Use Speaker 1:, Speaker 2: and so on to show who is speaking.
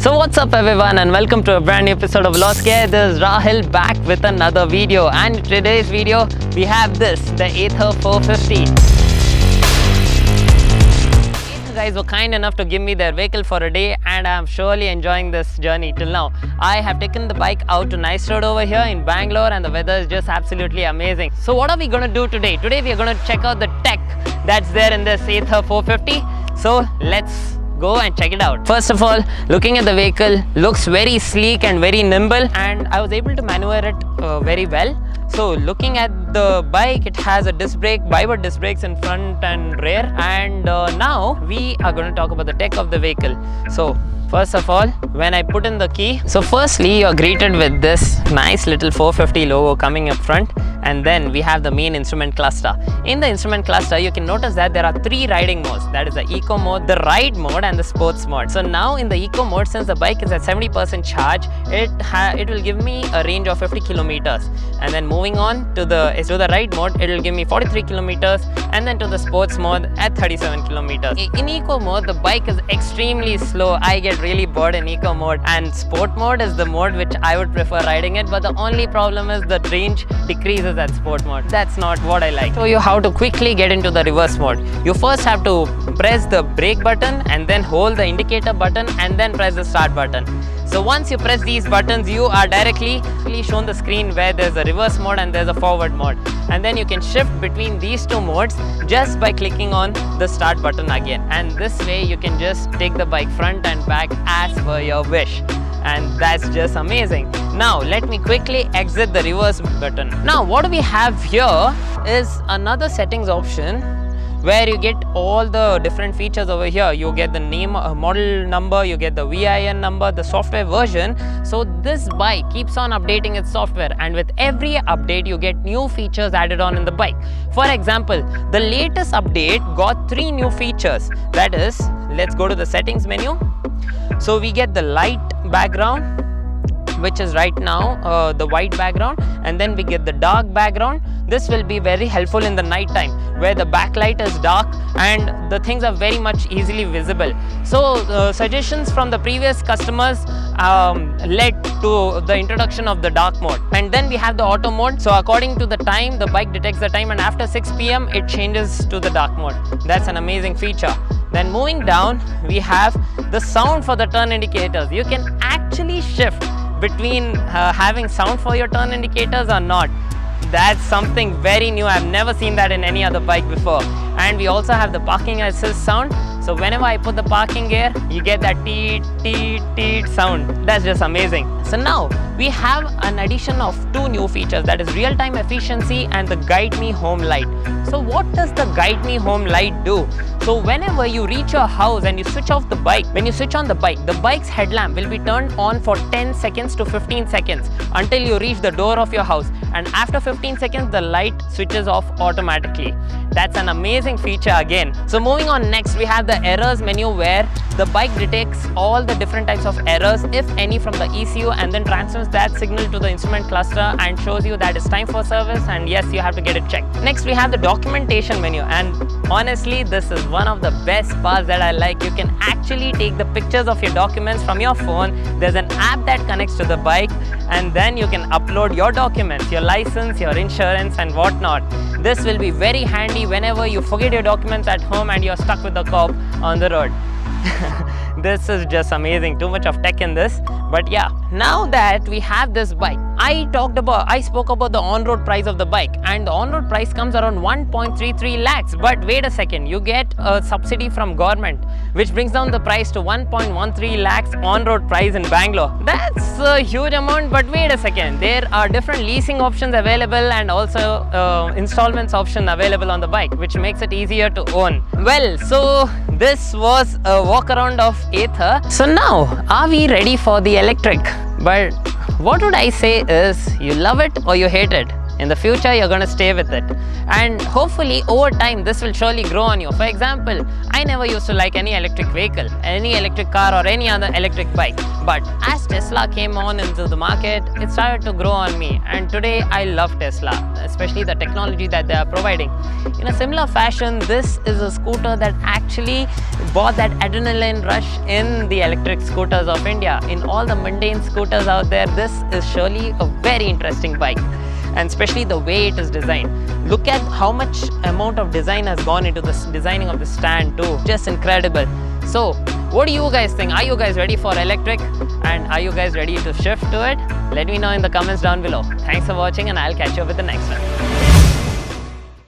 Speaker 1: So what's up everyone and welcome to a brand new episode of Lost Gear. This is Rahil back with another video, and in today's video we have this, the Ather 450. Ather guys were kind enough to give me their vehicle for a day, and I'm surely enjoying this journey till now. I have taken the bike out to Nice Road over here in Bangalore, and the weather is just absolutely amazing. So what are we going to do today? Today we are going to check out the tech that's there in this Ather 450. So let's go and check it out. First of all, looking at the vehicle, looks very sleek and very nimble, and I was able to maneuver it very well. So looking at the bike, it has a disc brake, biward disc brakes in front and rear, and now we are going to talk about the tech of the vehicle. So first of all, when I put in the key, so firstly you're greeted with this nice little 450 logo coming up front, and then we have the main instrument cluster. In the instrument cluster, you can notice that there are three riding modes. That is the eco mode, the ride mode, and the sports mode. So now in the eco mode, since the bike is at 70% charge, it will give me a range of 50 kilometers. And then moving on to the ride mode, it will give me 43 kilometers, and then to the sports mode at 37 kilometers. In eco mode, the bike is extremely slow. I get really bored in eco mode, and sport mode is the mode which I would prefer riding it, but the only problem is the range decreases at sport mode. That's not what I like. Show you how to quickly get into the reverse mode. You first have to press the brake button and then hold the indicator button and then press the start button. So once you press these buttons, you are directly shown the screen where there's a reverse mode and there's a forward mode, and then you can shift between these two modes just by clicking on the start button again, and this way you can just take the bike front and back as per your wish, and that's just amazing. Now let me quickly exit the reverse button. Now what we have here is another settings option where you get all the different features over here. You get the name, model number, you get the VIN number, the software version. So this bike keeps on updating its software, and with every update you get new features added on in the bike. For example, the latest update got 3 new features. That is, let's go to the settings menu. So we get the light background, which is right now the white background, and then we get the dark background. This will be very helpful in the night time where the backlight is dark and the things are very much easily visible. So suggestions from the previous customers led to the introduction of the dark mode. And then we have the auto mode. So according to the time, the bike detects the time, and after 6 p.m. it changes to the dark mode. That's an amazing feature. Then moving down, we have the sound for the turn indicators. You can actually shift between having sound for your turn indicators or not. That's something very new. I've never seen that in any other bike before. And we also have the parking assist sound. So whenever I put the parking gear, you get that teet teet teet sound. That's just amazing. So now we have an addition of 2 new features, that is real-time efficiency and the Guide Me Home light. So what does the Guide Me Home light do? So whenever you reach your house and you switch off the bike, when you switch on the bike's headlamp will be turned on for 10 seconds to 15 seconds until you reach the door of your house, and after 15 seconds the light switches off automatically. That's an amazing feature again. So moving on, next we have the errors menu where the bike detects all the different types of errors, if any, from the ECU, and then transmits that signal to the instrument cluster and shows you that it's time for service, and yes, you have to get it checked. Next we have the documentation menu, and honestly this is one of the best parts that I like. You can actually take the pictures of your documents from your phone. There's an app that connects to the bike, and then you can upload your documents, your license, your insurance and whatnot. This will be very handy whenever you forget your documents at home and you're stuck with the cop on the road. This is just amazing. Too much of tech in this. But yeah, now that we have this bike, I spoke about the on-road price of the bike, and the on-road price comes around 1.33 lakhs. But wait a second, you get a subsidy from government, which brings down the price to 1.13 lakhs on-road price in Bangalore. That's a huge amount, but wait a second, there are different leasing options available and also installments option available on the bike, which makes it easier to own. Well, so this was a walk around of Ather. So now, are we ready for the electric? But what would I say is, you love it or you hate it? in the future you're going to stay with it, and hopefully over time this will surely grow on you. For example, I never used to like any electric vehicle, any electric car or any other electric bike, but as Tesla came on into the market, it started to grow on me, and today I love Tesla, especially the technology that they are providing. In a similar fashion, this is a scooter that actually brought that adrenaline rush in the electric scooters of India. In all the mundane scooters out there, this is surely a very interesting bike, and especially the way it is designed. Look at how much amount of design has gone into this designing of the stand too. Just incredible. So what do you guys think? Are you guys ready for electric, and are you guys ready to shift to it? Let me know in the comments down below. Thanks for watching, and I'll catch you up with the next one.